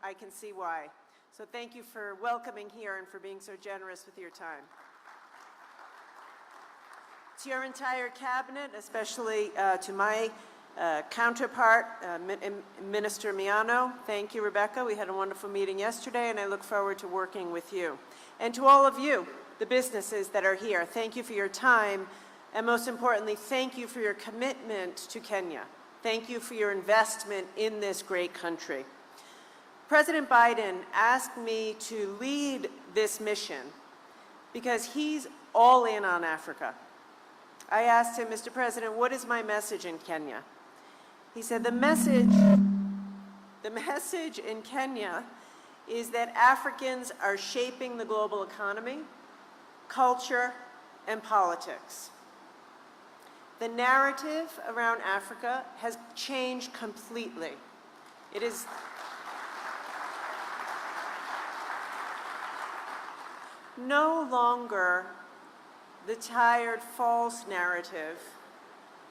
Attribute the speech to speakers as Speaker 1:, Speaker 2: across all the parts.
Speaker 1: I can see why. So thank you for welcoming here and for being so generous with your time. To your entire cabinet, especially to my counterpart, Minister Miano, thank you, Rebecca. We had a wonderful meeting yesterday, and I look forward to working with you. And to all of you, the businesses that are here, thank you for your time, and most importantly, thank you for your commitment to Kenya. Thank you for your investment in this great country. President Biden asked me to lead this mission because he's all in on Africa. I asked him, Mr. President, what is my message in Kenya? He said, the message in Kenya is that Africans are shaping the global economy, culture, and politics. The narrative around Africa has changed completely. It is no longer the tired, false narrative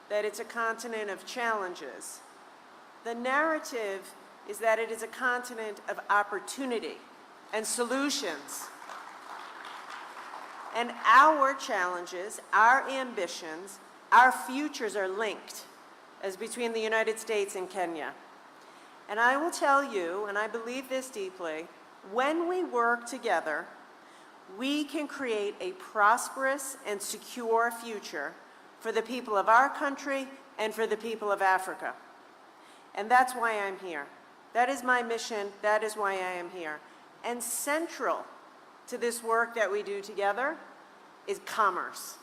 Speaker 1: that it's a continent of challenges. The narrative is that it is a continent of opportunity and solutions. And our challenges, our ambitions, our futures are linked as between the United States and Kenya. And I will tell you, and I believe this deeply, when we work together, we can create a prosperous and secure future for the people of our country and for the people of Africa. And that's why I'm here. That is my mission. That is why I am here. And central to this work that we do together is commerce.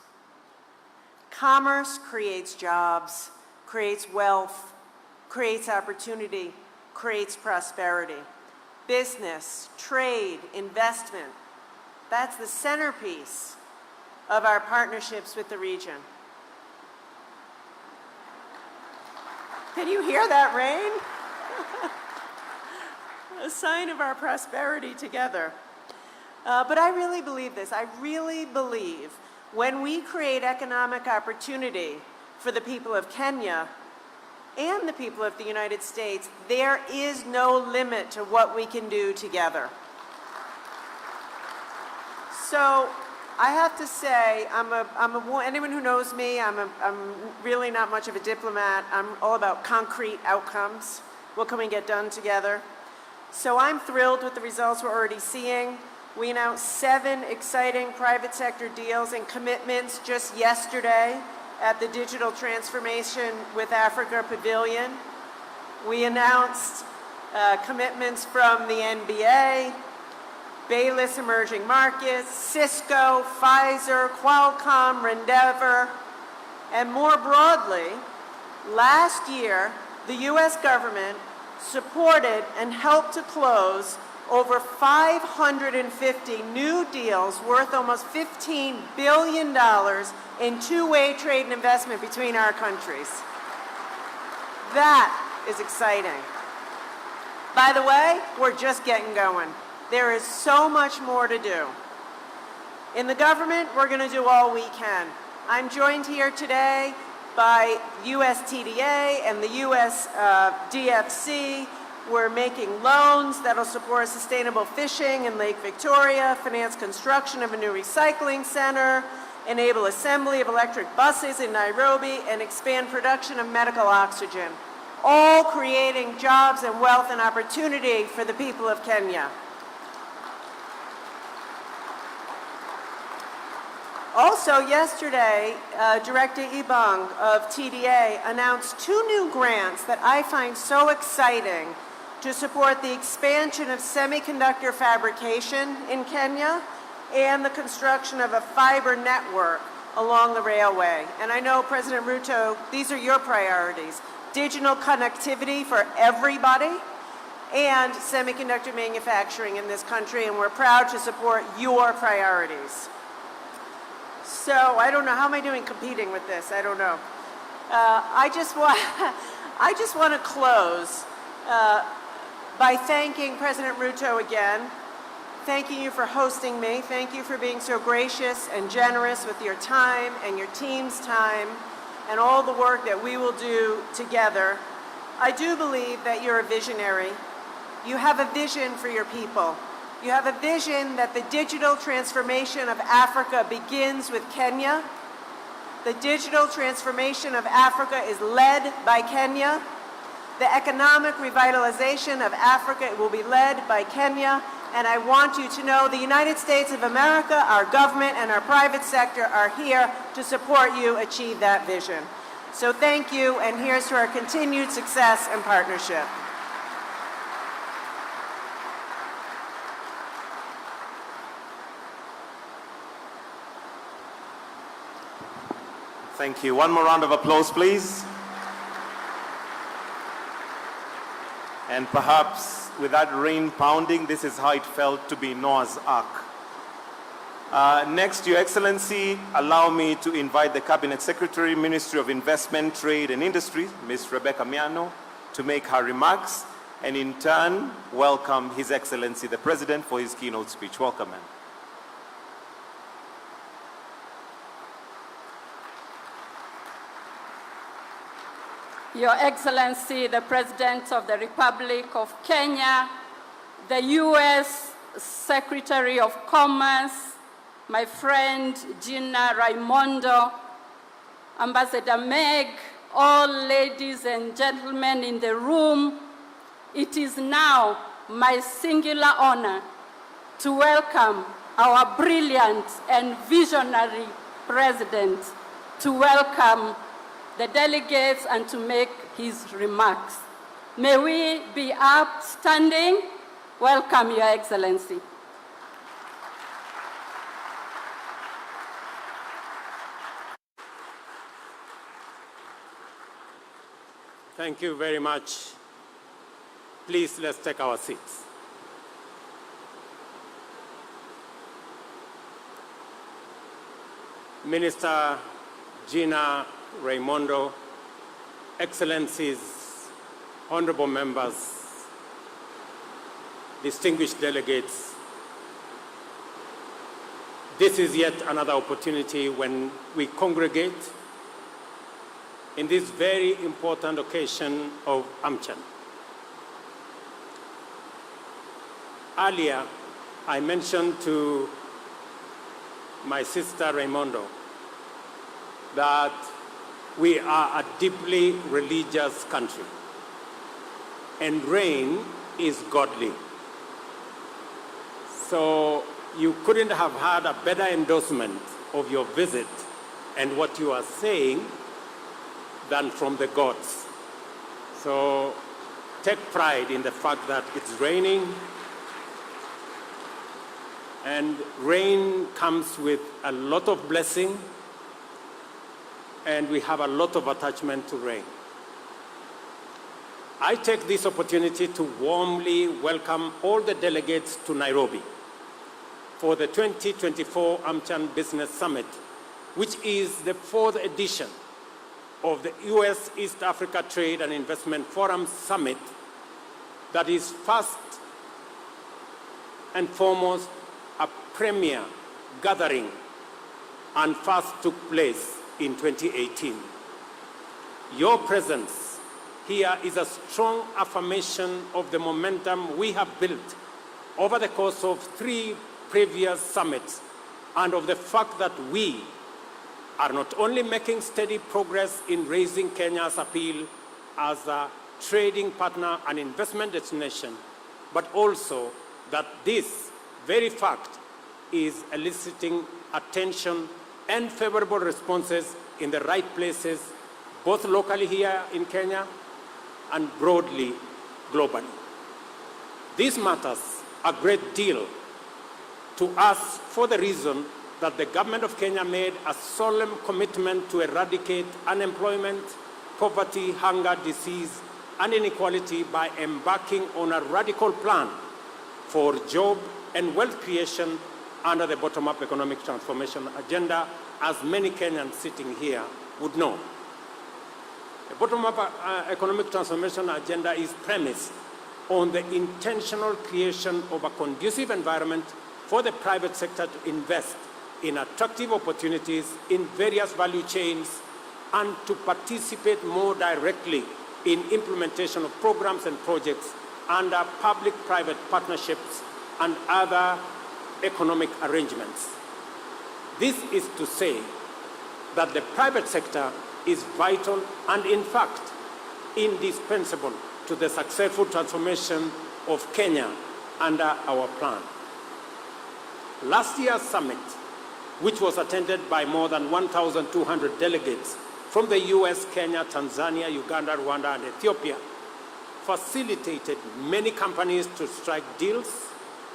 Speaker 1: Commerce creates jobs, creates wealth, creates opportunity, creates prosperity. Business, trade, investment, that's the centerpiece of our partnerships with the region. Can you hear that rain? A sign of our prosperity together. But I really believe this. I really believe when we create economic opportunity for the people of Kenya and the people of the United States, there is no limit to what we can do together. So I have to say, anyone who knows me, I'm really not much of a diplomat. I'm all about concrete outcomes. What can we get done together? So I'm thrilled with the results we're already seeing. We announced 7 exciting private sector deals and commitments just yesterday at the Digital Transformation with Africa Pavilion. We announced commitments from the NBA, Bayless Emerging Markets, Cisco, Pfizer, Qualcomm, Rendeavor, and more broadly, last year, the U.S. government supported and helped to close over 550 new deals worth almost $15 billion in two-way trade and investment between our countries. That is exciting. By the way, we're just getting going. There is so much more to do. In the government, we're going to do all we can. I'm joined here today by USTDA and the US DFC. We're making loans that'll support sustainable fishing in Lake Victoria, finance construction of a new recycling center, enable assembly of electric buses in Nairobi, and expand production of medical oxygen, all creating jobs and wealth and opportunity for the people of Kenya. Also yesterday, Director Ibang of TDA announced 2 new grants that I find so exciting to support the expansion of semiconductor fabrication in Kenya and the construction of a fiber network along the railway. And I know, President Ruto, these are your priorities: digital connectivity for everybody and semiconductor manufacturing in this country, and we're proud to support your priorities. So I don't know, how am I doing competing with this? I don't know. I just want to close by thanking President Ruto again, thanking you for hosting me, thank you for being so gracious and generous with your time and your team's time and all the work that we will do together. I do believe that you're a visionary You have a vision for your people. You have a vision that the digital transformation of Africa begins with Kenya. The digital transformation of Africa is led by Kenya. The economic revitalization of Africa will be led by Kenya. And I want you to know the United States of America, our government, and our private sector are here to support you achieve that vision. So thank you, and here's to our continued success and partnership.
Speaker 2: Thank you. One more round of applause, please. And perhaps with that rain pounding, this is how it felt to be Noah's Ark. Next, Your Excellency, allow me to invite the Cabinet Secretary, Ministry of Investment, Trade and Industry, Ms. Rebecca Miano, to make her remarks, and in turn, welcome His Excellency, the President, for his keynote speech. Welcome, ma'am.
Speaker 3: Your Excellency, the President of the Republic of Kenya, the U.S. Secretary of Commerce, my friend Gina Raimondo, Ambassador Meg, all ladies and gentlemen in the room, it is now my singular honor to welcome our brilliant and visionary President, to welcome the delegates and to make his remarks. May we be upstanding. Welcome, Your Excellency.
Speaker 4: Thank you very much. Please, let's take our seats. Minister Gina Raimondo, Excellencies, honorable members, distinguished delegates, this is yet another opportunity when we congregate in this very important occasion of AmCham. Earlier, I mentioned to my sister Raimondo that we are a deeply religious country, and rain is godly. So you couldn't have had a better endorsement of your visit and what you are saying than from the gods. So take pride in the fact that it's raining, and rain comes with a lot of blessing, and we have a lot of attachment to rain. I take this opportunity to warmly welcome all the delegates to Nairobi for the 2024 AmCham Business Summit, which is the 4th edition of the U.S. East Africa Trade and Investment Forum Summit that is first and foremost a premier gathering and first took place in 2018. Your presence here is a strong affirmation of the momentum we have built over the course of 3 previous summits, and of the fact that we are not only making steady progress in raising Kenya's appeal as a trading partner and investment destination, but also that this very fact is eliciting attention and favorable responses in the right places, both locally here in Kenya and broadly globally. This matters a great deal to us for the reason that the government of Kenya made a solemn commitment to eradicate unemployment, poverty, hunger, disease, and inequality by embarking on a radical plan for job and wealth creation under the bottom-up economic transformation agenda, as many Kenyans sitting here would know. The bottom-up economic transformation agenda is premised on the intentional creation of a conducive environment for the private sector to invest in attractive opportunities in various value chains and to participate more directly in implementation of programs and projects under public-private partnerships and other economic arrangements. This is to say that the private sector is vital and, in fact, indispensable to the successful transformation of Kenya under our plan. Last year's summit, which was attended by more than 1,200 delegates from the US, Kenya, Tanzania, Uganda, Rwanda, and Ethiopia, facilitated many companies to strike deals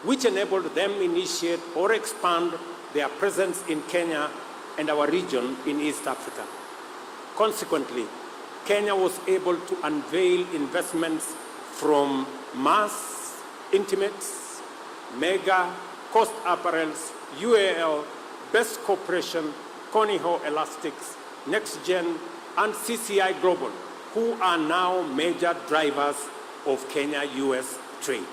Speaker 4: which enabled them initiate or expand their presence in Kenya and our region in East Africa. Consequently, Kenya was able to unveil investments from mass, intimates, mega, Coast Apparels, UAL, Best Corporation, Coniho Elastics, NextGen, and CCI Global, who are now major drivers of Kenya-US trade.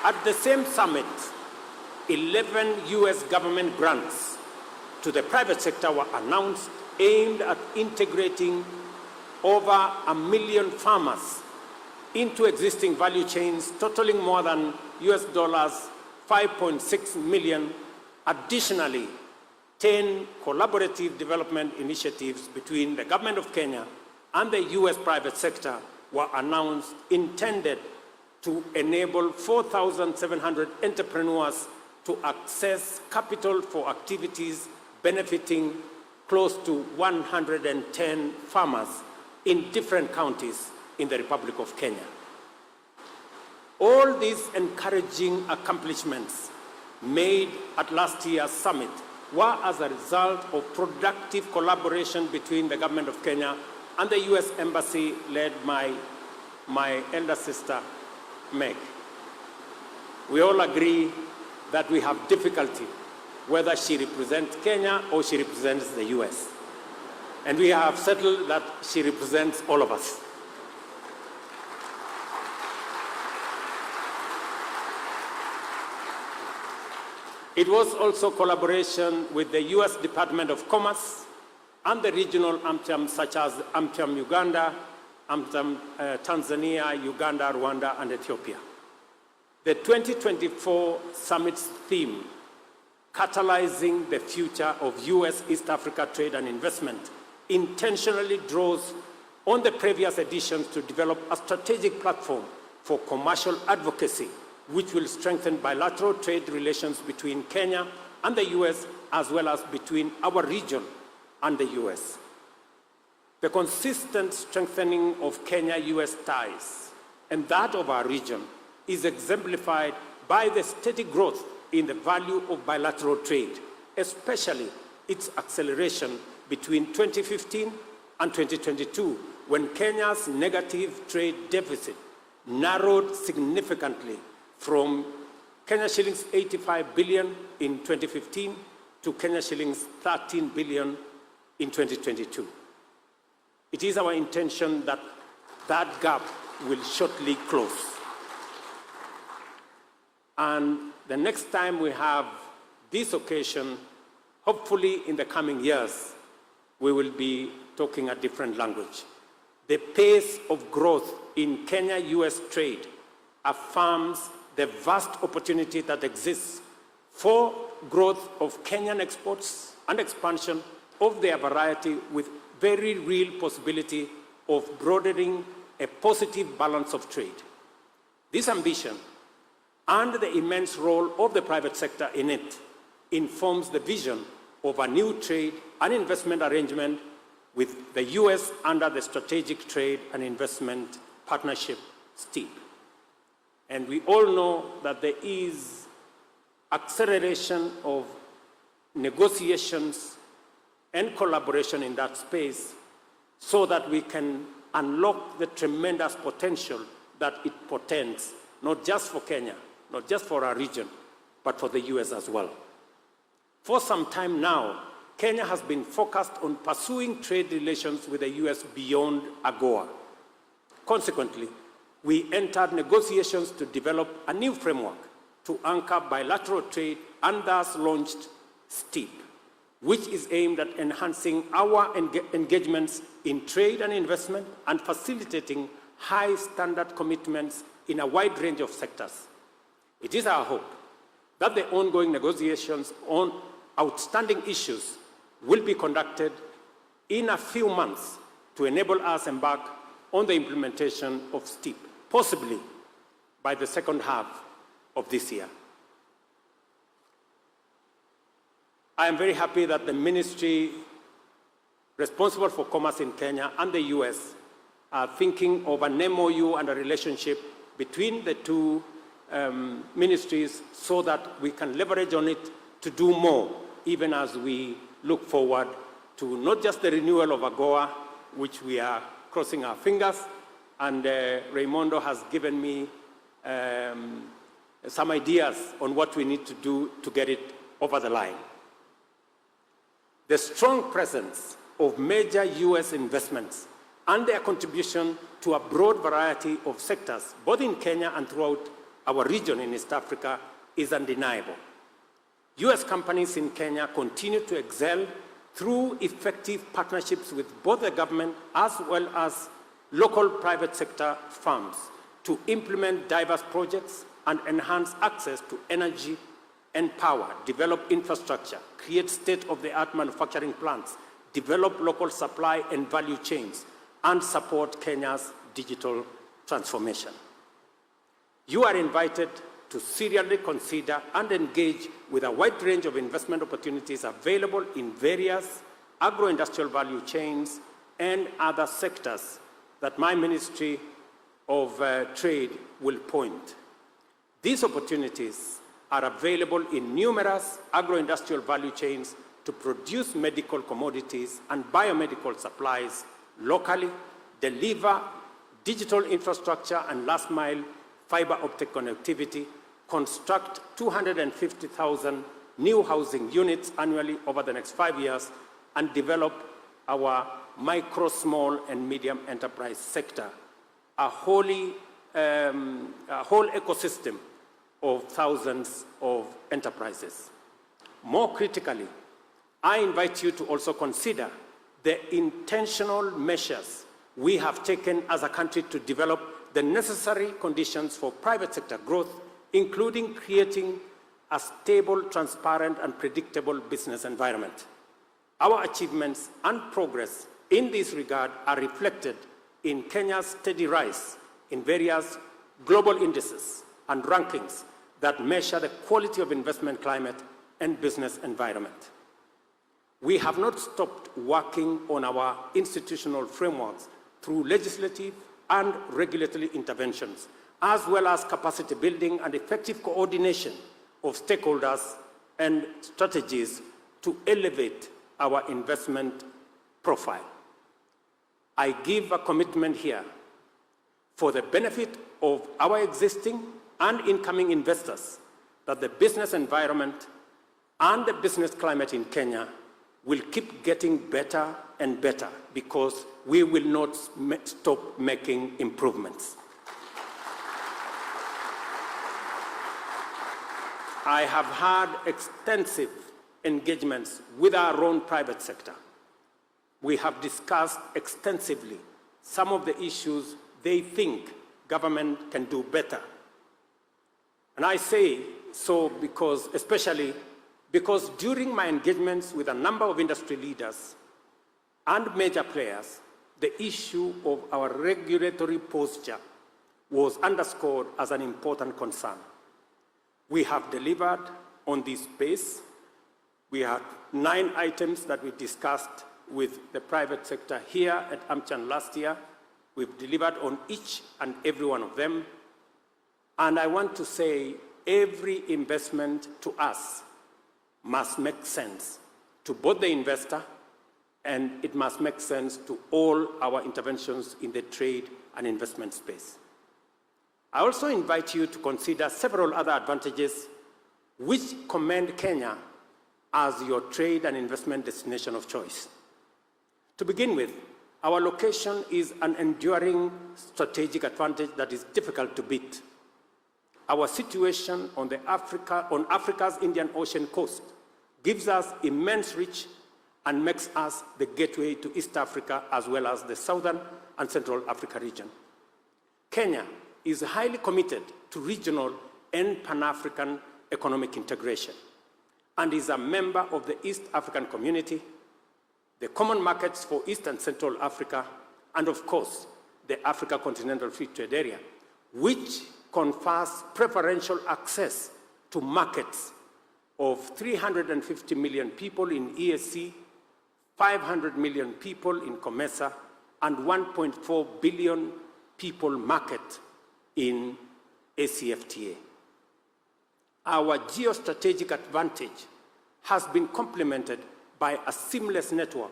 Speaker 4: At the same summit, 11 US government grants to the private sector were announced aimed at integrating over 1 million farmers into existing value chains totaling more than US dollars 5.6 million. Additionally, 10 collaborative development initiatives between the government of Kenya and the US private sector were announced, intended to enable 4,700 entrepreneurs to access capital for activities benefiting close to 110 farmers in different counties in the Republic of Kenya. All these encouraging accomplishments made at last year's summit were as a result of productive collaboration between the government of Kenya and the US Embassy led by my elder sister, Meg. We all agree that we have difficulty whether she represents Kenya or she represents the US. And we have settled that she represents all of us. It was also collaboration with the US Department of Commerce and the regional AmCham such as AmCham Uganda, AmCham Tanzania, Uganda, Rwanda, and Ethiopia. The 2024 summit's theme, Catalyzing the Future of US-East Africa Trade and Investment, intentionally draws on the previous editions to develop a strategic platform for commercial advocacy, which will strengthen bilateral trade relations between Kenya and the US, as well as between our region and the US. The consistent strengthening of Kenya-US ties and that of our region is exemplified by the steady growth in the value of bilateral trade, especially its acceleration between 2015 and 2022, when Kenya's negative trade deficit narrowed significantly from Kenya shillings 85 billion in 2015 to Kenya shillings 13 billion in 2022. It is our intention that that gap will shortly close. And the next time we have this occasion, hopefully in the coming years, we will be talking a different language. The pace of growth in Kenya-US trade affirms the vast opportunity that exists for growth of Kenyan exports and expansion of their variety, with very real possibility of broadening a positive balance of trade. This ambition and the immense role of the private sector in it informs the vision of a new trade and investment arrangement with the US under the Strategic Trade and Investment Partnership, STIP. And we all know that there is acceleration of negotiations and collaboration in that space so that we can unlock the tremendous potential that it portends, not just for Kenya, not just for our region, but for the US as well. For some time now, Kenya has been focused on pursuing trade relations with the US beyond AGOA. Consequently, we entered negotiations to develop a new framework to anchor bilateral trade and thus launched STIP. which is aimed at enhancing our engagements in trade and investment and facilitating high standard commitments in a wide range of sectors. It is our hope that the ongoing negotiations on outstanding issues will be conducted in a few months to enable us embark on the implementation of STEEP, possibly by the second half of this year. I am very happy that the ministry responsible for commerce in Kenya and the US are thinking of an MOU and a relationship between the two ministries so that we can leverage on it to do more, even as we look forward to not just the renewal of AGOA, which we are crossing our fingers, and Raimondo has given me some ideas on what we need to do to get it over the line. The strong presence of major US investments and their contribution to a broad variety of sectors, both in Kenya and throughout our region in East Africa, is undeniable. US companies in Kenya continue to excel through effective partnerships with both the government as well as local private sector firms to implement diverse projects and enhance access to energy and power, develop infrastructure, create state-of-the-art manufacturing plants, develop local supply and value chains, and support Kenya's digital transformation. You are invited to seriously consider and engage with a wide range of investment opportunities available in various agro-industrial value chains and other sectors that my Ministry of Trade will point. These opportunities are available in numerous agro-industrial value chains to produce medical commodities and biomedical supplies locally, deliver digital infrastructure and last-mile fiber optic connectivity, construct 250,000 new housing units annually over the next 5 years, and develop our micro, small, and medium enterprise sector, a whole ecosystem of thousands of enterprises. More critically, I invite you to also consider the intentional measures we have taken as a country to develop the necessary conditions for private sector growth, including creating a stable, transparent, and predictable business environment. Our achievements and progress in this regard are reflected in Kenya's steady rise in various global indices and rankings that measure the quality of investment climate and business environment. We have not stopped working on our institutional frameworks through legislative and regulatory interventions, as well as capacity building and effective coordination of stakeholders and strategies to elevate our investment profile. I give a commitment here for the benefit of our existing and incoming investors that the business environment and the business climate in Kenya will keep getting better and better because we will not stop making improvements. I have had extensive engagements with our own private sector. We have discussed extensively some of the issues they think government can do better. And I say so because, especially because during my engagements with a number of industry leaders and major players, the issue of our regulatory posture was underscored as an important concern. We have delivered on this space. We had 9 items that we discussed with the private sector here at AmCham last year. We've delivered on each and every one of them. And I want to say every investment to us must make sense to both the investor and it must make sense to all our interventions in the trade and investment space. I also invite you to consider several other advantages which commend Kenya as your trade and investment destination of choice. To begin with, our location is an enduring strategic advantage that is difficult to beat. Our situation on Africa's Indian Ocean coast gives us immense reach and makes us the gateway to East Africa as well as the Southern and Central Africa region. Kenya is highly committed to regional and Pan-African economic integration and is a member of the East African Community, the Common Markets for East and Central Africa, and of course, the Africa Continental Free Trade Area, which confers preferential access to markets of 350 million people in EAC, 500 million people in COMESA, and 1.4 billion people market in ACFTA. Our geostrategic advantage has been complemented by a seamless network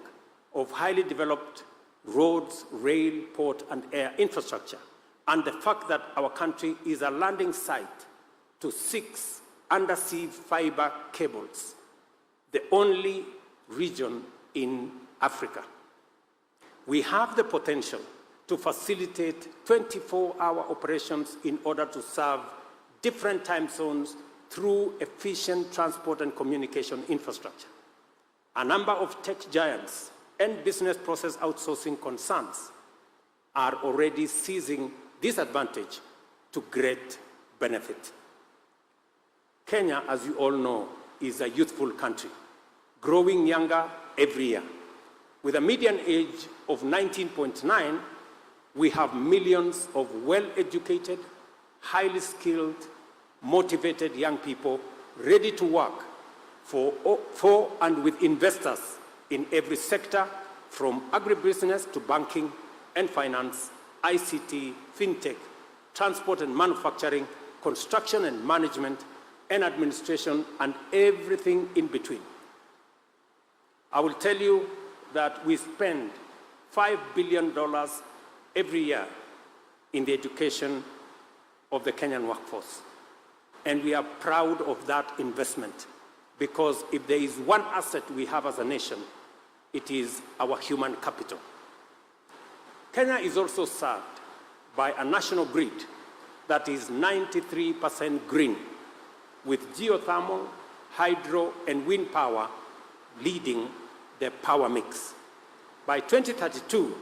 Speaker 4: of highly developed roads, rail, port, and air infrastructure, and the fact that our country is a landing site to 6 undersea fiber cables, the only region in Africa. We have the potential to facilitate 24-hour operations in order to serve different time zones through efficient transport and communication infrastructure. A number of tech giants and business process outsourcing concerns are already seizing this advantage to great benefit. Kenya, as you all know, is a youthful country, growing younger every year. With a median age of 19.9, we have millions of well-educated, highly skilled, motivated young people ready to work for and with investors in every sector, from agribusiness to banking and finance, ICT, fintech, transport and manufacturing, construction and management, and administration, and everything in between. I will tell you that we spend $5 billion every year in the education of the Kenyan workforce. And we are proud of that investment, because if there is one asset we have as a nation, it is our human capital. Kenya is also served by a national grid that is 93% green, with geothermal, hydro, and wind power leading the power mix. By 2032,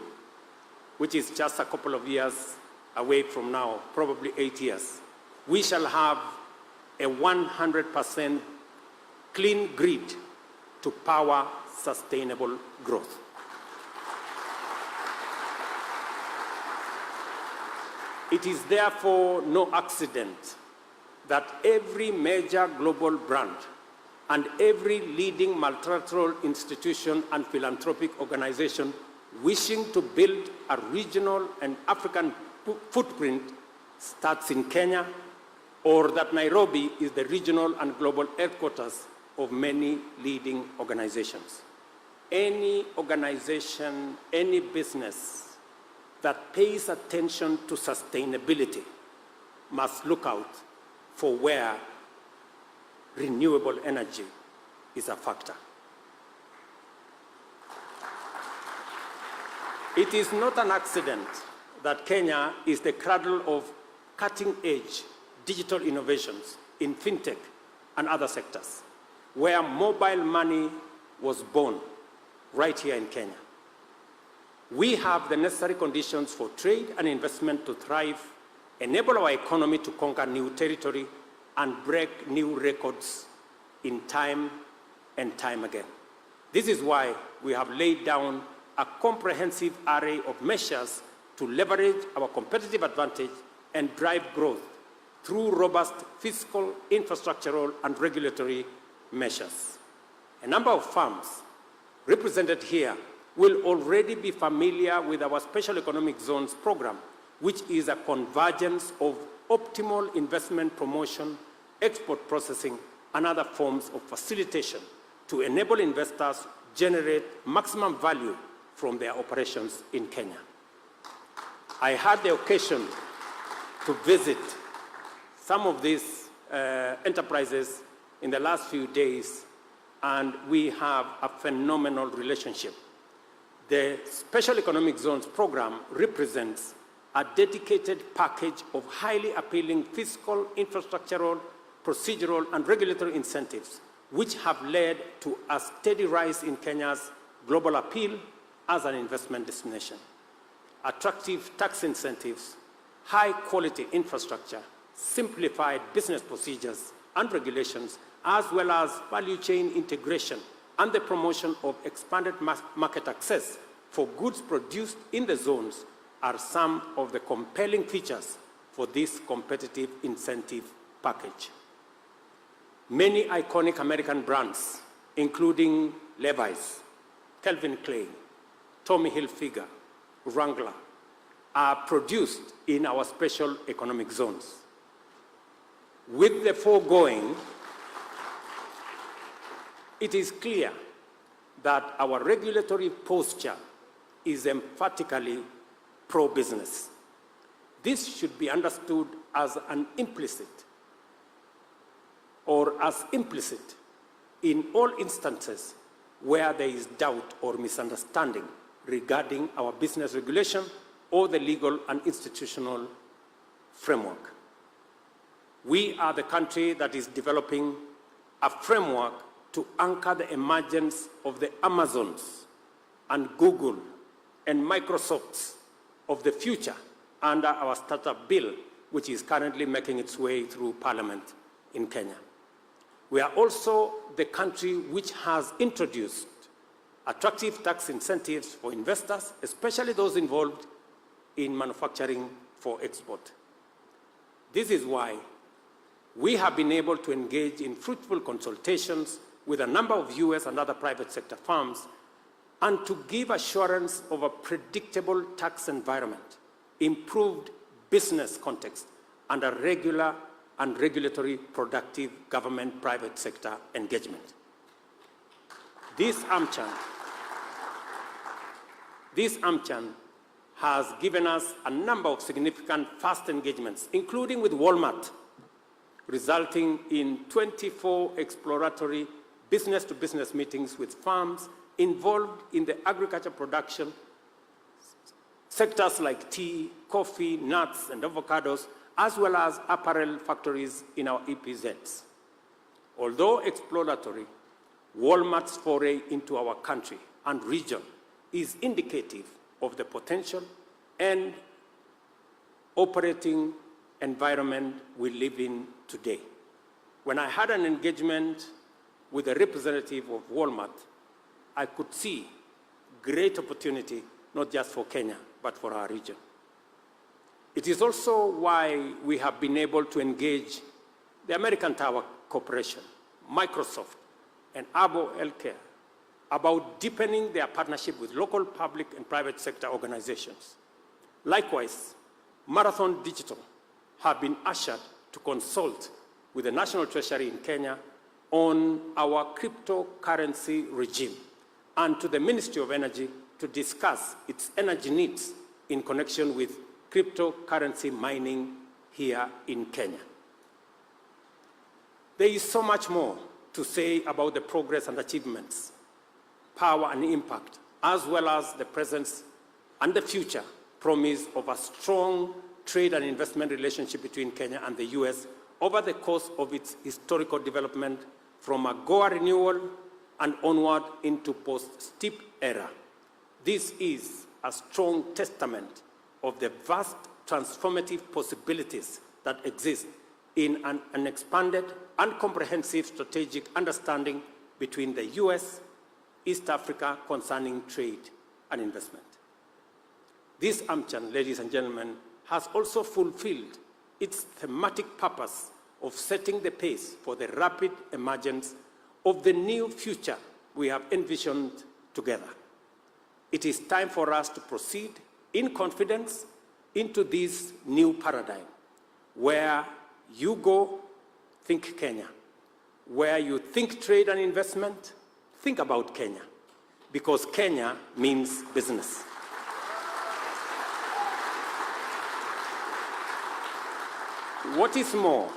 Speaker 4: which is just a couple of years away from now, probably 8 years, we shall have a 100% clean grid to power sustainable growth. It is therefore no accident that every major global brand and every leading multilateral institution and philanthropic organization wishing to build a regional and African footprint starts in Kenya, or that Nairobi is the regional and global headquarters of many leading organizations. Any organization, any business that pays attention to sustainability must look out for where renewable energy is a factor. It is not an accident that Kenya is the cradle of cutting-edge digital innovations in fintech and other sectors, where mobile money was born right here in Kenya. We have the necessary conditions for trade and investment to thrive, enable our economy to conquer new territory, and break new records in time and time again. This is why we have laid down a comprehensive array of measures to leverage our competitive advantage and drive growth through robust fiscal, infrastructural, and regulatory measures. A number of firms represented here will already be familiar with our Special Economic Zones program, which is a convergence of optimal investment promotion, export processing, and other forms of facilitation to enable investors generate maximum value from their operations in Kenya. I had the occasion to visit some of these enterprises in the last few days, and we have a phenomenal relationship. The Special Economic Zones program represents a dedicated package of highly appealing fiscal, infrastructural, procedural, and regulatory incentives which have led to a steady rise in Kenya's global appeal as an investment destination. Attractive tax incentives, high-quality infrastructure, simplified business procedures and regulations, as well as value chain integration and the promotion of expanded market access for goods produced in the zones are some of the compelling features for this competitive incentive package. Many iconic American brands, including Levi's, Calvin Klein, Tommy Hilfiger, Wrangler, are produced in our special economic zones. With the foregoing, it is clear that our regulatory posture is emphatically pro-business. This should be understood as an implicit in all instances where there is doubt or misunderstanding regarding our business regulation or the legal and institutional framework. We are the country that is developing a framework to anchor the emergence of the Amazons and Google and Microsofts of the future under our startup bill, which is currently making its way through Parliament in Kenya. We are also the country which has introduced attractive tax incentives for investors, especially those involved in manufacturing for export. This is why we have been able to engage in fruitful consultations with a number of US and other private sector firms and to give assurance of a predictable tax environment, improved business context, and a regular and regulatory productive government-private sector engagement. This AmCham has given us a number of significant fast engagements, including with Walmart, resulting in 24 exploratory business-to-business meetings with farms involved in the agriculture production sectors like tea, coffee, nuts, and avocados, as well as apparel factories in our EPZs. Although exploratory, Walmart's foray into our country and region is indicative of the potential and operating environment we live in today. When I had an engagement with a representative of Walmart, I could see great opportunity, not just for Kenya, but for our region. It is also why we have been able to engage the American Tower Corporation, Microsoft, and Abo Healthcare about deepening their partnership with local public and private sector organizations. Likewise, Marathon Digital have been ushered to consult with the National Treasury in Kenya on our cryptocurrency regime and to the Ministry of Energy to discuss its energy needs in connection with cryptocurrency mining here in Kenya. There is so much more to say about the progress and achievements, power and impact, as well as the presence and the future promise of a strong trade and investment relationship between Kenya and the US over the course of its historical development from a Goa renewal and onward into post-STEEP era. This is a strong testament of the vast transformative possibilities that exist in an expanded and comprehensive strategic understanding between the US, East Africa concerning trade and investment. This AmCham, ladies and gentlemen, has also fulfilled its thematic purpose of setting the pace for the rapid emergence of the new future we have envisioned together. It is time for us to proceed in confidence into this new paradigm, where you go, think Kenya. Where you think trade and investment, think about Kenya, because Kenya means business. What is more,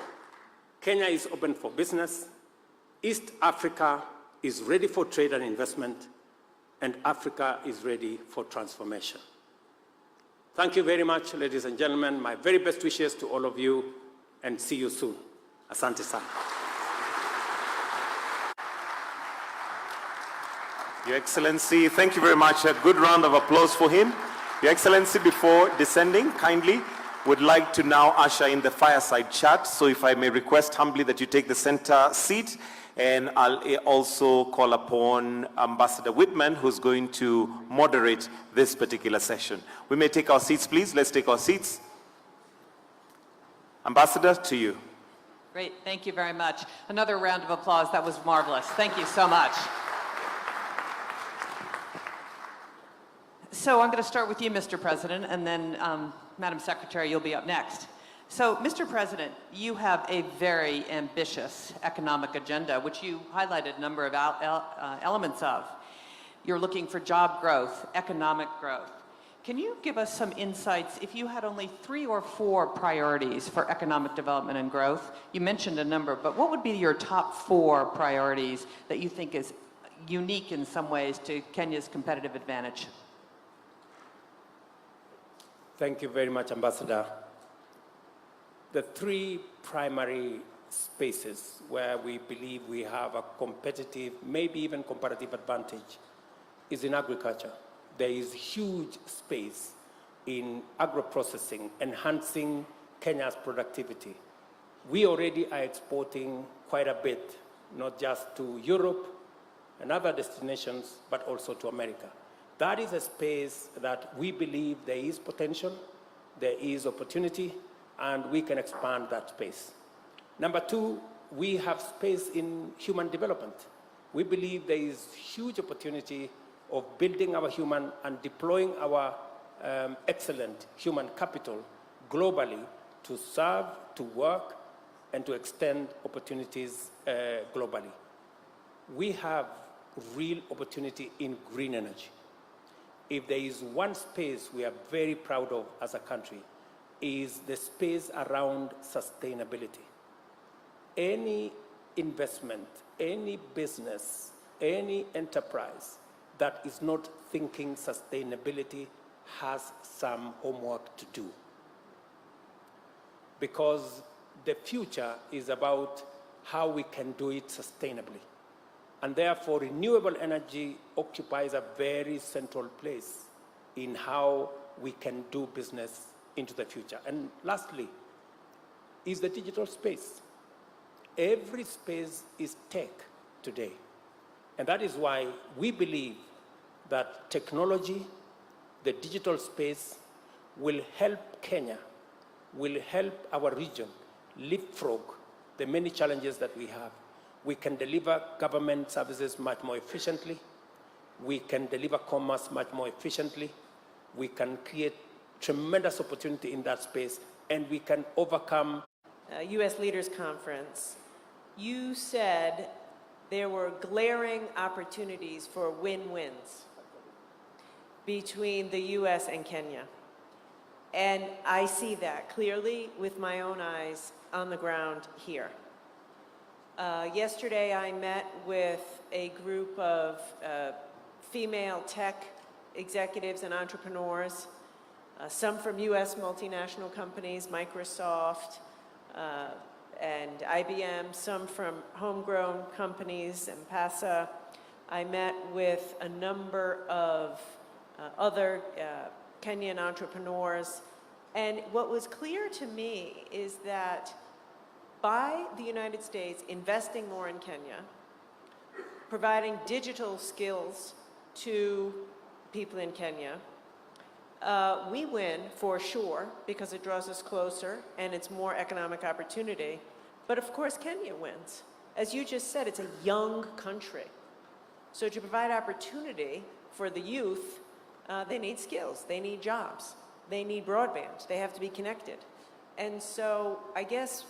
Speaker 4: Kenya is open for business, East Africa is ready for trade and investment, and Africa is ready for transformation. Thank you very much, ladies and gentlemen. My very best wishes to all of you, and see you soon. Asante sana.
Speaker 2: Your Excellency, thank you very much. A good round of applause for him. Your Excellency, before descending, kindly would like to now usher in the fireside chat. So if I may request humbly that you take the center seat, and I'll also call upon Ambassador Whitman, who's going to moderate this particular session. We may take our seats, please. Let's take our seats. Ambassador, to you.
Speaker 5: Great, thank you very much. Another round of applause, that was marvelous. Thank you so much. So I'm going to start with you, Mr. President, and then Madam Secretary, you'll be up next. So, Mr. President, you have a very ambitious economic agenda, which you highlighted a number of elements of. You're looking for job growth, economic growth. Can you give us some insights, if you had only 3 or 4 priorities for economic development and growth? You mentioned a number, but what would be your top 4 priorities that you think is unique in some ways to Kenya's competitive advantage?
Speaker 4: Thank you very much, Ambassador. The 3 primary spaces where we believe we have a competitive, maybe even comparative advantage is in agriculture. There is huge space in agro-processing, enhancing Kenya's productivity. We already are exporting quite a bit, not just to Europe and other destinations, but also to America. That is a space that we believe there is potential, there is opportunity, and we can expand that space. Number 2, we have space in human development. We believe there is huge opportunity of building our human and deploying our excellent human capital globally to serve, to work, and to extend opportunities globally. We have real opportunity in green energy. If there is one space we are very proud of as a country, is the space around sustainability. Any investment, any business, any enterprise that is not thinking sustainability has some homework to do. Because the future is about how we can do it sustainably. And therefore, renewable energy occupies a very central place in how we can do business into the future. And lastly, is the digital space. Every space is tech today. And that is why we believe that technology, the digital space, will help Kenya, will help our region leapfrog the many challenges that we have. We can deliver government services much more efficiently. We can deliver commerce much more efficiently. We can create tremendous opportunity in that space, and we can overcome.
Speaker 1: U.S. Leaders Conference, you said there were glaring opportunities for win-wins between the U.S. and Kenya. And I see that clearly with my own eyes on the ground here. Yesterday, I met with a group of female tech executives and entrepreneurs, some from U.S. multinational companies, Microsoft and IBM, some from homegrown companies, M-Pesa. I met with a number of other Kenyan entrepreneurs, and what was clear to me is that by the United States investing more in Kenya, providing digital skills to people in Kenya, we win for sure because it draws us closer and it's more economic opportunity. But of course, Kenya wins. As you just said, it's a young country. So to provide opportunity for the youth, they need skills, they need jobs, they need broadband, they have to be connected. And so I guess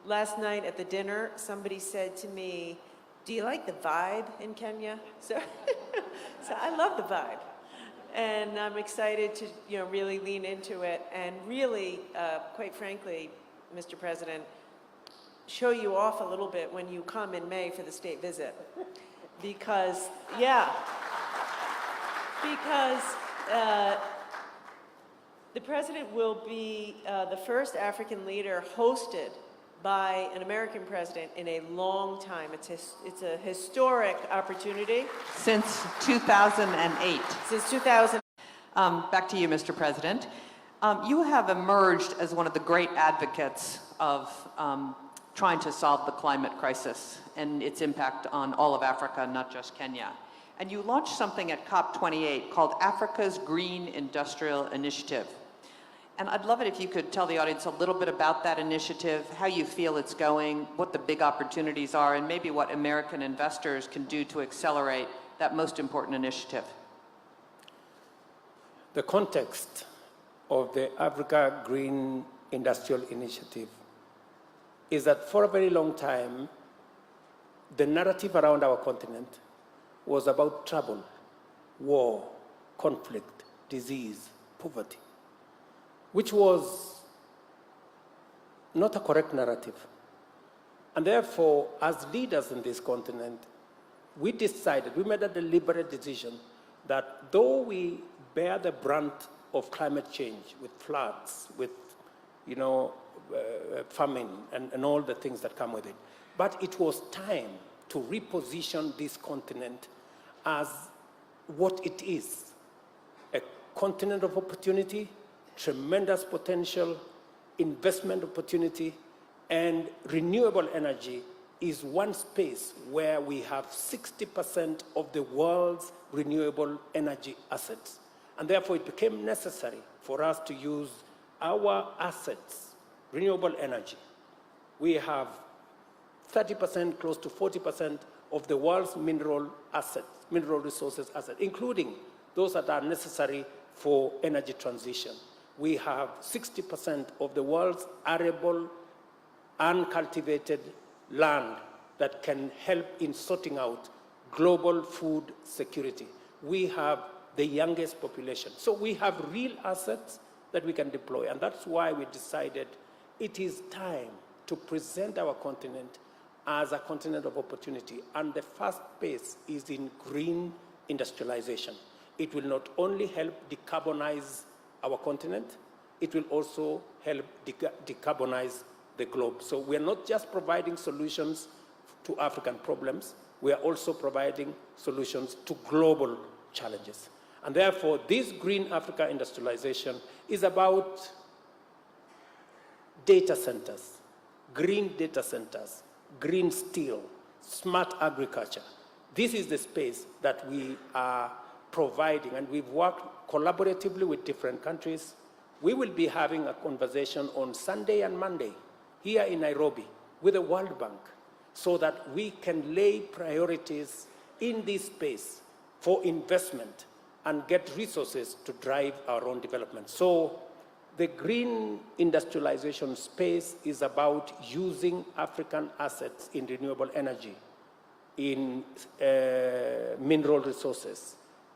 Speaker 1: last night at the dinner, somebody said to me, do you like the vibe in Kenya? So I love the vibe. And I'm excited to really lean into it and really, quite frankly, Mr. President, show you off a little bit when you come in May for the state visit. Because, the President will be the first African leader hosted by an American president in a long time. It's a historic opportunity.
Speaker 5: Since 2008.
Speaker 1: Since 2000.
Speaker 5: Back to you, Mr. President. You have emerged as one of the great advocates of trying to solve the climate crisis and its impact on all of Africa, not just Kenya. And you launched something at COP28 called Africa's Green Industrial Initiative. And I'd love it if you could tell the audience a little bit about that initiative, how you feel it's going, what the big opportunities are, and maybe what American investors can do to accelerate that most important initiative.
Speaker 4: The context of the Africa Green Industrial Initiative is that for a very long time, the narrative around our continent was about trouble, war, conflict, disease, poverty, which was not a correct narrative. And therefore, as leaders in this continent, we made a deliberate decision that though we bear the brunt of climate change with floods, with famine, and all the things that come with it, but it was time to reposition this continent as what it is, a continent of opportunity, tremendous potential, investment opportunity, and renewable energy is one space where we have 60% of the world's renewable energy assets. And therefore, it became necessary for us to use our assets, renewable energy. We have 30%, close to 40% of the world's mineral resources assets, including those that are necessary for energy transition. We have 60% of the world's arable, uncultivated land that can help in sorting out global food security. We have the youngest population. So we have real assets that we can deploy, and that's why we decided it is time to present our continent as a continent of opportunity, and the first phase is in green industrialization. It will not only help decarbonize our continent, it will also help decarbonize the globe. So we are not just providing solutions to African problems, we are also providing solutions to global challenges. And therefore, this Green Africa industrialization is about data centers, green steel, smart agriculture. This is the space that we are providing, and we've worked collaboratively with different countries. We will be having a conversation on Sunday and Monday here in Nairobi with the World Bank so that we can lay priorities in this space for investment and get resources to drive our own development. So the green industrialization space is about using African assets in renewable energy, in mineral resources,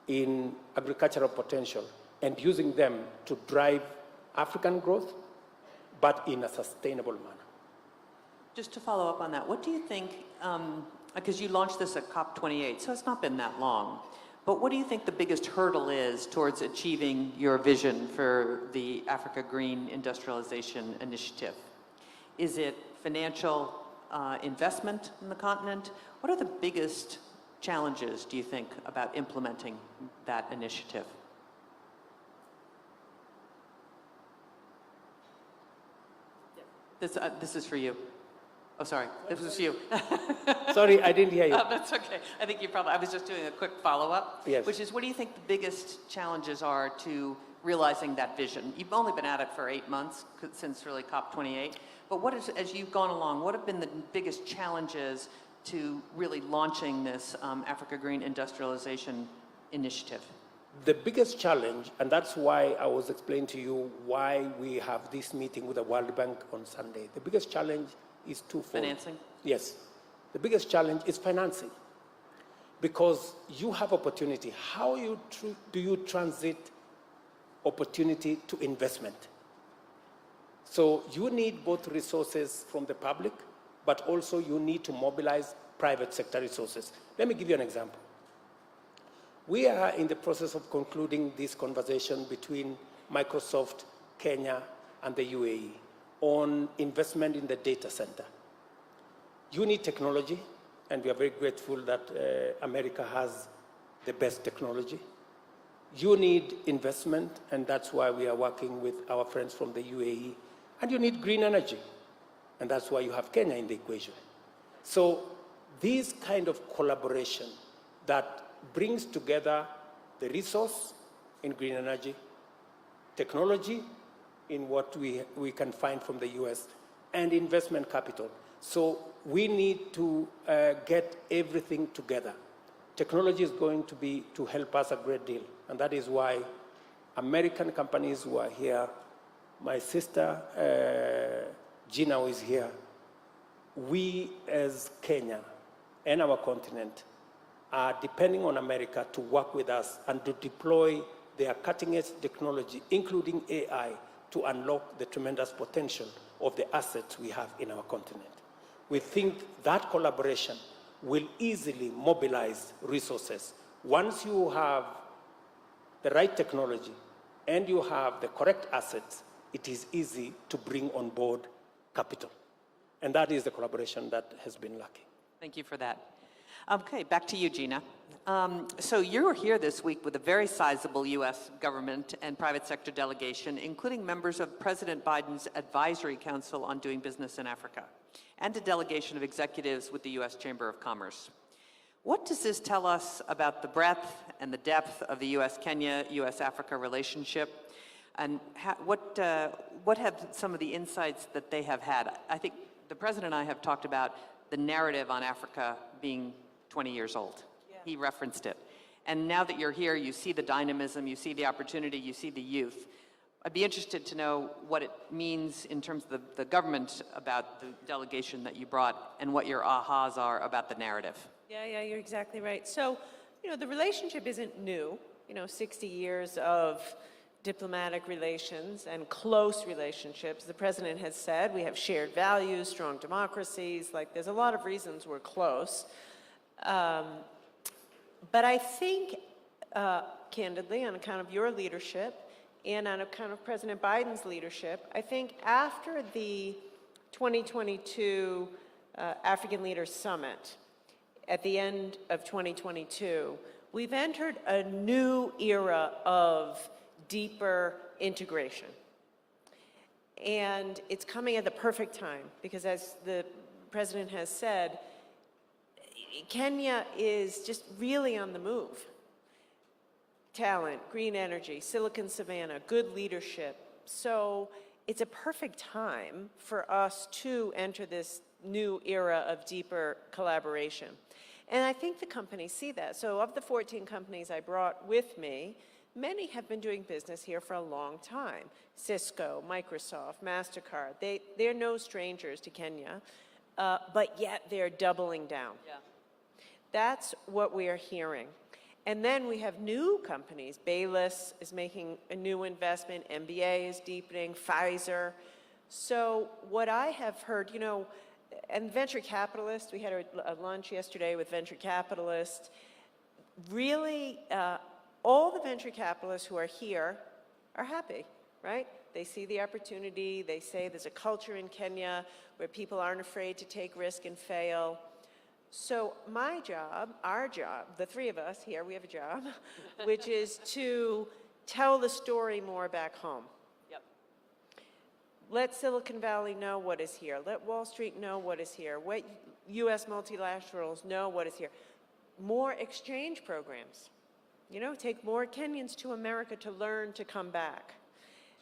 Speaker 4: in agricultural potential, and using them to drive African growth, but in a sustainable manner.
Speaker 5: Just to follow up on that, what do you think, because you launched this at COP28, so it's not been that long, but what do you think the biggest hurdle is towards achieving your vision for the Africa Green Industrialization Initiative? Is it financial investment in the continent? What are the biggest challenges, do you think, about implementing that initiative? This is for you. Oh, sorry. This was you.
Speaker 4: Sorry, I didn't hear you.
Speaker 5: Oh, that's okay. I think I was just doing a quick follow-up.
Speaker 4: Yes.
Speaker 5: Which is, what do you think the biggest challenges are to realizing that vision? You've only been at it for 8 months, since really COP28. But what is, as you've gone along, what have been the biggest challenges to really launching this Africa Green Industrialization Initiative?
Speaker 4: The biggest challenge, and that's why I was explaining to you why we have this meeting with the World Bank on Sunday. The biggest challenge is twofold.
Speaker 5: Financing?
Speaker 4: Yes. The biggest challenge is financing. Because you have opportunity. How do you transit opportunity to investment? So you need both resources from the public, but also you need to mobilize private sector resources. Let me give you an example. We are in the process of concluding this conversation between Microsoft, Kenya, and the UAE on investment in the data center. You need technology, and we are very grateful that America has the best technology. You need investment, and that's why we are working with our friends from the UAE. And you need green energy, and that's why you have Kenya in the equation. So this kind of collaboration that brings together the resource in green energy, technology in what we can find from the US, and investment capital. So we need to get everything together. Technology is going to help us a great deal, and that is why American companies who are here, my sister Gina who is here, we as Kenya and our continent are depending on America to work with us and to deploy their cutting-edge technology, including AI, to unlock the tremendous potential of the assets we have in our continent. We think that collaboration will easily mobilize resources. Once you have the right technology and you have the correct assets, it is easy to bring on board capital. And that is the collaboration that has been lacking.
Speaker 5: Thank you for that. Okay, back to you, Gina. So you're here this week with a very sizable U.S. government and private sector delegation, including members of President Biden's Advisory Council on Doing Business in Africa, and a delegation of executives with the U.S. Chamber of Commerce. What does this tell us about the breadth and the depth of the U.S.-Kenya, U.S.-Africa relationship? And what have some of the insights that they have had? I think the President and I have talked about the narrative on Africa being 20 years old. Yeah. He referenced it. And now that you're here, you see the dynamism, you see the opportunity, you see the youth. I'd be interested to know what it means in terms of the government about the delegation that you brought and what your ahas are about the narrative.
Speaker 1: Yeah, you're exactly right. So, the relationship isn't new. 60 years of diplomatic relations and close relationships. The president has said we have shared values, strong democracies, there's a lot of reasons we're close. But I think, candidly, on account of your leadership and on account of President Biden's leadership, I think after the 2022 African Leaders Summit at the end of 2022, we've entered a new era of deeper integration. And it's coming at the perfect time because, as the president has said, Kenya is just really on the move. Talent, green energy, Silicon Savannah, good leadership. So it's a perfect time for us to enter this new era of deeper collaboration. And I think the companies see that. So of the 14 companies I brought with me, many have been doing business here for a long time. Cisco, Microsoft, MasterCard, they're no strangers to Kenya, but yet they're doubling down. Yeah. That's what we are hearing. And then we have new companies. Bayless is making a new investment. MBA is deepening. Pfizer. So what I have heard, and venture capitalists, we had a lunch yesterday with venture capitalists. Really, all the venture capitalists who are here are happy, right? They see the opportunity. They say there's a culture in Kenya where people aren't afraid to take risk and fail. So my job, our job, the three of us here, we have a job, which is to tell the story more back home. Yep. Let Silicon Valley know what is here. Let Wall Street know what is here. Let U.S. multilaterals know what is here. More exchange programs. Take more Kenyans to America to learn to come back.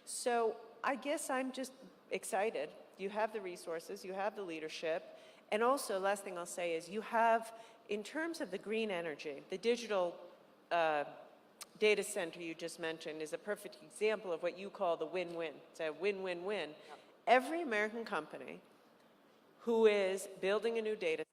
Speaker 1: So I guess I'm just excited. You have the resources, you have the leadership. And also, last thing I'll say is you have, in terms of the green energy, the digital data center you just mentioned is a perfect example of what you call the win-win. It's a win-win-win. Yep. Every American company who is building a new data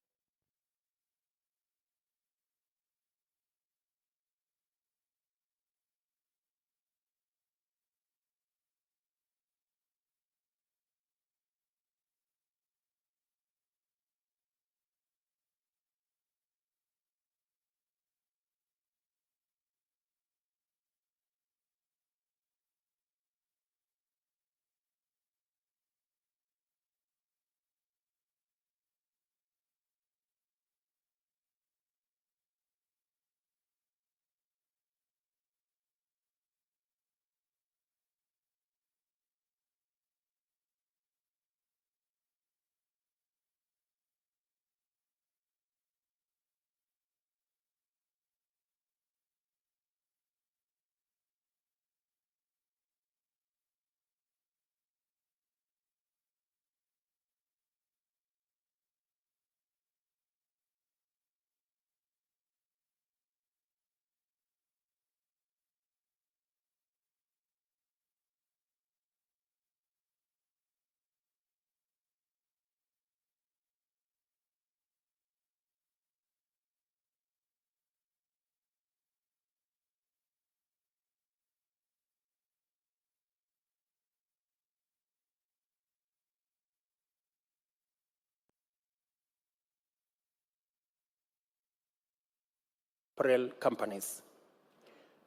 Speaker 6: apparel companies.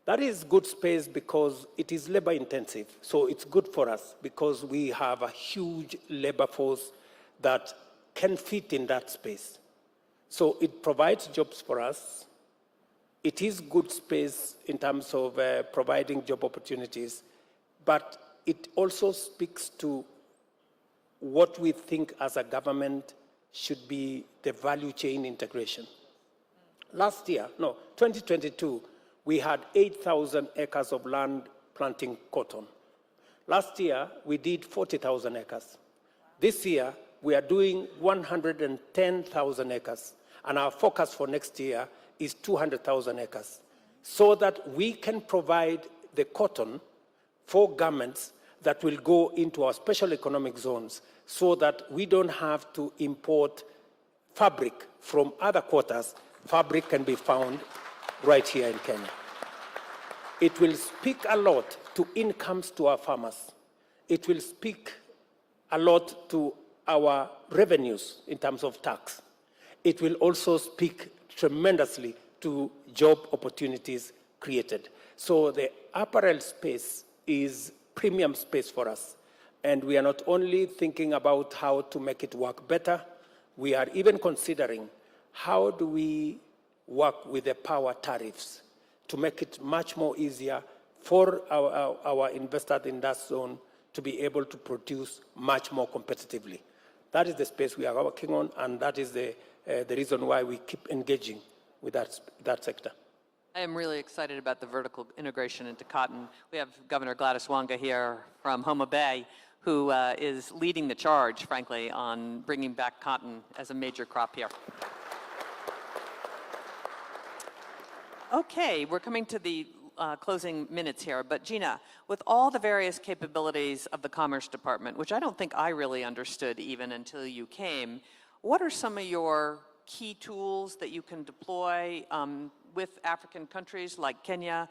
Speaker 6: That is good space because it is labor intensive. So it's good for us because we have a huge labor force that can fit in that space. So it provides jobs for us. It is good space in terms of providing job opportunities, but it also speaks to what we think as a government should be the value chain integration. Last year, 2022, we had 8,000 acres of land planting cotton. Last year, we did 40,000 acres. This year, we are doing 110,000 acres, and our focus for next year is 200,000 acres, so that we can provide the cotton for garments that will go into our special economic zones, so that we don't have to import fabric from other quarters. Fabric can be found right here in Kenya. It will speak a lot to incomes to our farmers. It will speak a lot to our revenues in terms of tax. It will also speak tremendously to job opportunities created. So the apparel space is premium space for us. And we are not only thinking about how to make it work better, we are even considering how do we work with the power tariffs to make it much more easier for our investors in that zone to be able to produce much more competitively. That is the space we are working on, and that is the reason why we keep engaging with that sector.
Speaker 5: I am really excited about the vertical integration into cotton. We have Governor Gladys Wanga here from Homa Bay, who is leading the charge, frankly, on bringing back cotton as a major crop here. Okay, we're coming to the closing minutes here, but Gina, with all the various capabilities of the Commerce Department, which I don't think I really understood even until you came, what are some of your key tools that you can deploy with African countries like Kenya?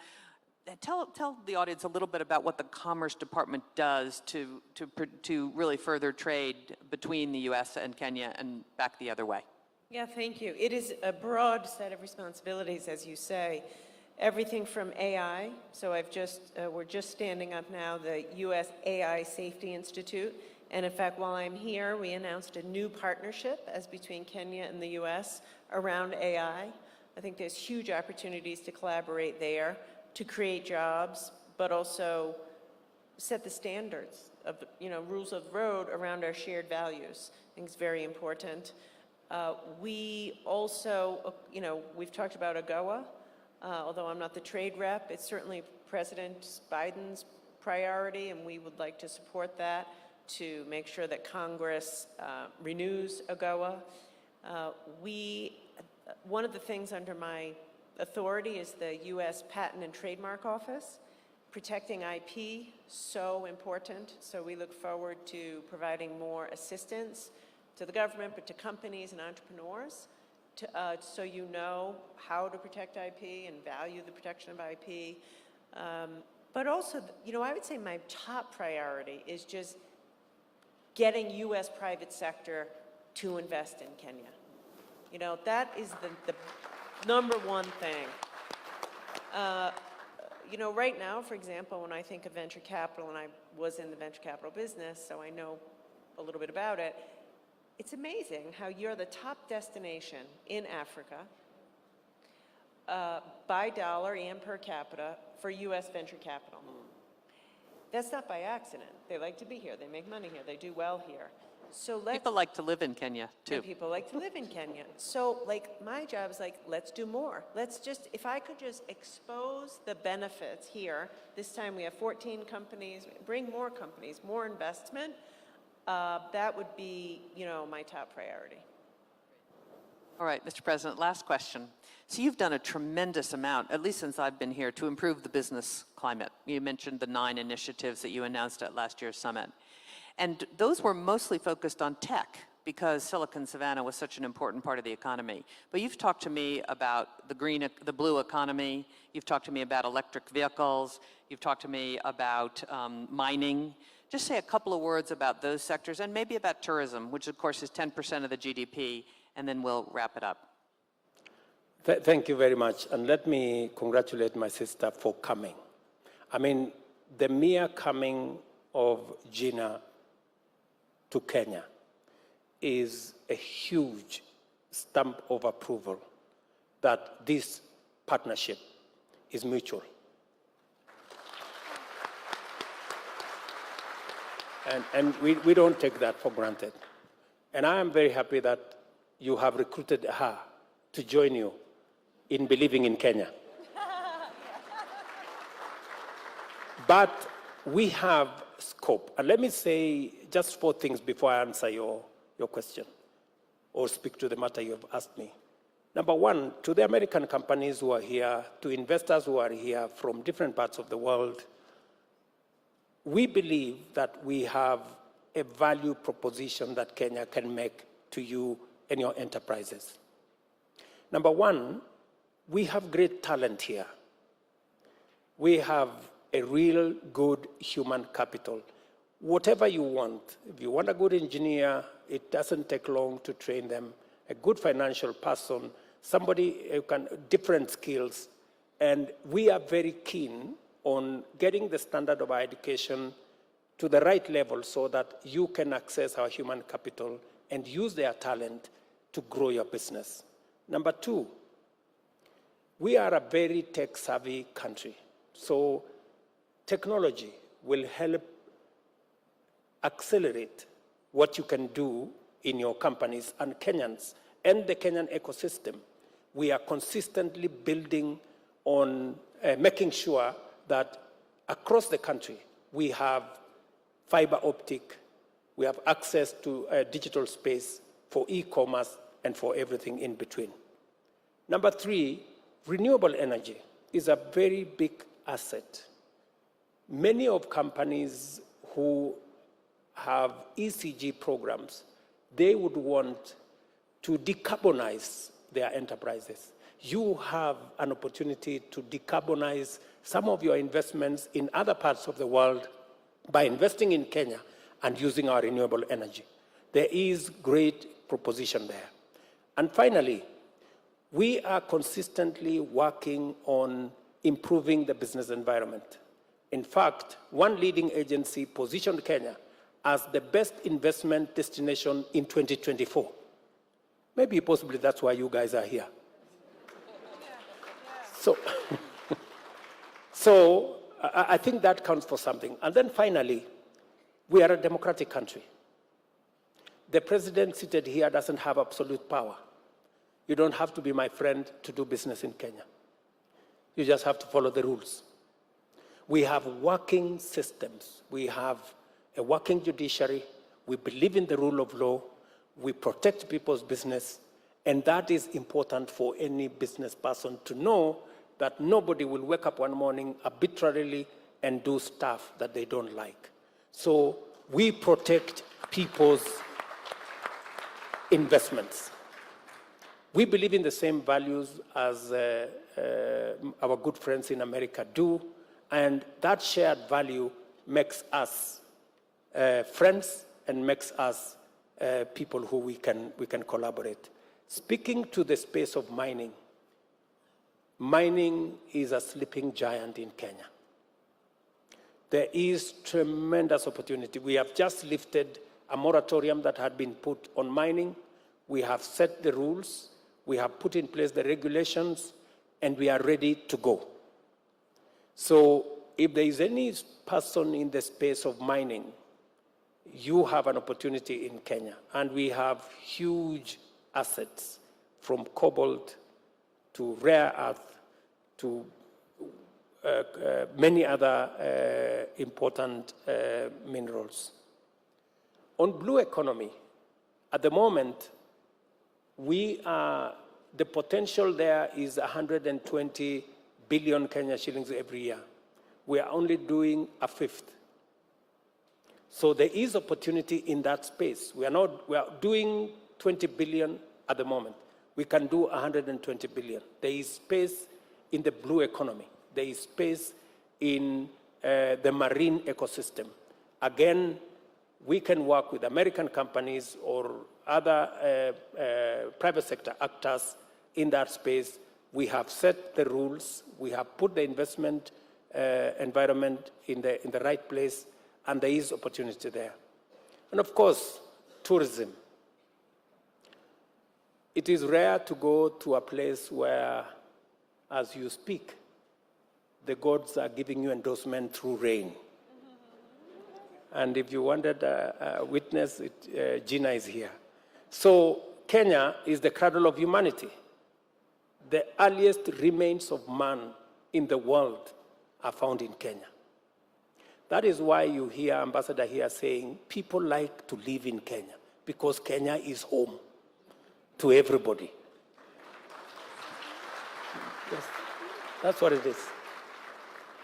Speaker 5: Tell the audience a little bit about what the Commerce Department does to really further trade between the U.S. and Kenya and back the other way.
Speaker 1: Yeah, thank you. It is a broad set of responsibilities, as you say. Everything from AI. So we're just standing up now the U.S. AI Safety Institute. And in fact, while I'm here, we announced a new partnership as between Kenya and the U.S. around AI. I think there's huge opportunities to collaborate there, to create jobs, but also set the standards of rules of the road around our shared values. I think it's very important. We also, we've talked about AGOA, although I'm not the trade rep. It's certainly President Biden's priority, and we would like to support that to make sure that Congress renews AGOA. One of the things under my authority is the U.S. Patent and Trademark Office. Protecting IP, so important. So we look forward to providing more assistance to the government, but to companies and entrepreneurs, so you know how to protect IP and value the protection of IP. But also, I would say my top priority is just getting U.S. private sector to invest in Kenya. That is the number one thing. Right now, for example, when I think of venture capital, and I was in the venture capital business, so I know a little bit about it, it's amazing how you're the top destination in Africa by dollar and per capita for U.S. venture capital. That's not by accident. They like to be here. They make money here. They do well here. So
Speaker 5: people like to live in Kenya, too.
Speaker 1: And people like to live in Kenya. So, my job is let's do more. If I could just expose the benefits here, this time we have 14 companies, bring more companies, more investment, that would be, my top priority.
Speaker 5: All right, Mr. President, last question. So you've done a tremendous amount, at least since I've been here, to improve the business climate. You mentioned the 9 initiatives that you announced at last year's summit. And those were mostly focused on tech because Silicon Savannah was such an important part of the economy. But you've talked to me about the blue economy. You've talked to me about electric vehicles. You've talked to me about mining. Just say a couple of words about those sectors and maybe about tourism, which of course is 10% of the GDP, and then we'll wrap it up.
Speaker 6: Thank you very much. And let me congratulate my sister for coming. I mean, the mere coming of Gina to Kenya is a huge stamp of approval that this partnership is mutual. And we don't take that for granted. And I am very happy that you have recruited her to join you in believing in Kenya. But we have scope. And let me say just 4 things before I answer your question or speak to the matter you have asked me. Number 1, to the American companies who are here, to investors who are here from different parts of the world, we believe that we have a value proposition that Kenya can make to you and your enterprises. Number 1, we have great talent here. We have a real good human capital. Whatever you want, if you want a good engineer, it doesn't take long to train them. A good financial person, somebody who can, different skills. And we are very keen on getting the standard of our education to the right level so that you can access our human capital and use their talent to grow your business. Number 2, we are a very tech-savvy country. So technology will help accelerate what you can do in your companies. And Kenyans and the Kenyan ecosystem, we are consistently building on making sure that across the country we have fiber optic, we have access to digital space for e-commerce and for everything in between. Number 3, renewable energy is a very big asset. Many of companies who have ECG programs, they would want to decarbonize their enterprises. You have an opportunity to decarbonize some of your investments in other parts of the world by investing in Kenya and using our renewable energy. There is great proposition there. And finally, we are consistently working on improving the business environment. In fact, one leading agency positioned Kenya as the best investment destination in 2024. Maybe possibly that's why you guys are here. So I think that counts for something. And then finally, we are a democratic country. The president seated here doesn't have absolute power. You don't have to be my friend to do business in Kenya. You just have to follow the rules. We have working systems. We have a working judiciary. We believe in the rule of law. We protect people's business. And that is important for any business person to know that nobody will wake up one morning arbitrarily and do stuff that they don't like. So we protect people's investments. We believe in the same values as our good friends in America do, and that shared value makes us friends and makes us people who we can collaborate. Speaking to the space of mining, mining is a sleeping giant in Kenya. There is tremendous opportunity. We have just lifted a moratorium that had been put on mining. We have set the rules. We have put in place the regulations, and we are ready to go. So if there is any person in the space of mining, you have an opportunity in Kenya. And we have huge assets, from cobalt to rare earth to many other important minerals. On blue economy, at the moment, the potential there is 120 billion Kenya shillings every year. We are only doing a fifth. So there is opportunity in that space. We are doing 20 billion at the moment. We can do 120 billion. There is space in the blue economy. There is space in the marine ecosystem. Again, we can work with American companies or other private sector actors in that space We have set the rules. We have put the investment environment in the right place, and there is opportunity there. And of course, tourism. It is rare to go to a place where, as you speak, the gods are giving you endorsement through rain. And if you wanted a witness, Gina is here. So Kenya is the cradle of humanity. The earliest remains of man in the world are found in Kenya. That is why you hear Ambassador here saying people like to live in Kenya, because Kenya is home to everybody. Yes, that's what it is.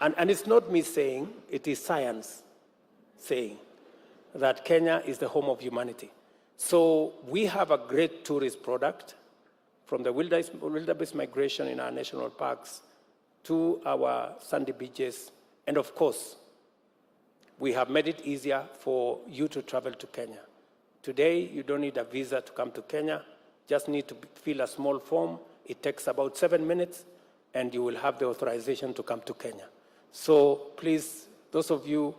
Speaker 6: And it's not me saying, it is science saying that Kenya is the home of humanity. So we have a great tourist product, from the wildebeest migration in our national parks to our sandy beaches. And of course, we have made it easier for you to travel to Kenya. Today, you don't need a visa to come to Kenya. Just need to fill a small form. It takes about 7 minutes, and you will have the authorization to come to Kenya. So please, those of you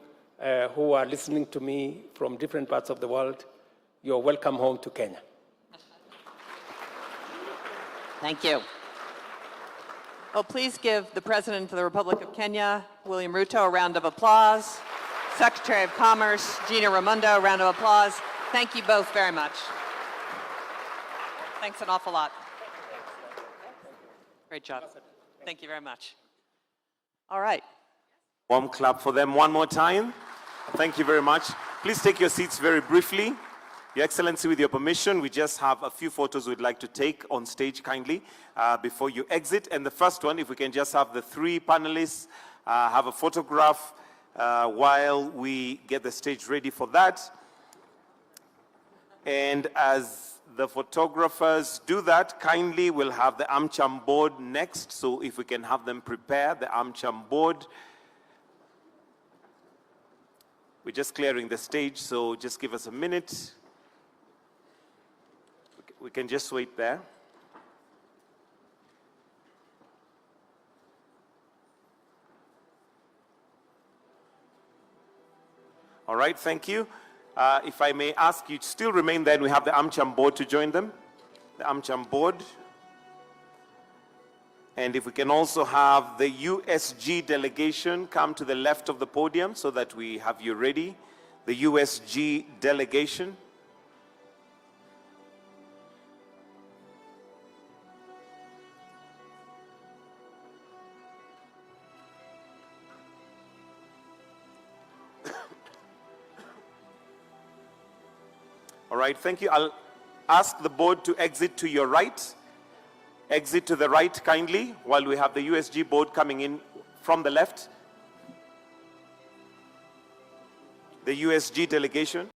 Speaker 6: who are listening to me from different parts of the world, you're welcome home to Kenya.
Speaker 5: Thank you. Well, please give the President of the Republic of Kenya, William Ruto, a round of applause. Secretary of Commerce, Gina Raimondo, a round of applause. Thank you both very much. Thanks an awful lot. Great job. Thank you very much. All right.
Speaker 2: Warm clap for them one more time. Thank you very much. Please take your seats very briefly. Your Excellency, with your permission, we just have a few photos we'd like to take on stage kindly before you exit. And the first one, if we can just have the three panelists have a photograph while we get the stage ready for that. And as the photographers do that, kindly we'll have the AmCham board next. So if we can have them prepare the AmCham board. We're just clearing the stage, so just give us a minute. We can just wait there. All right, thank you. If I may ask you to still remain there, and we have the AmCham board to join them. The AmCham board. And if we can also have the USG delegation come to the left of the podium so that we have you ready. The USG delegation. All right, thank you. I'll ask the board to exit to your right. Exit to the right kindly while we have the USG board coming in from the left. The USG delegation.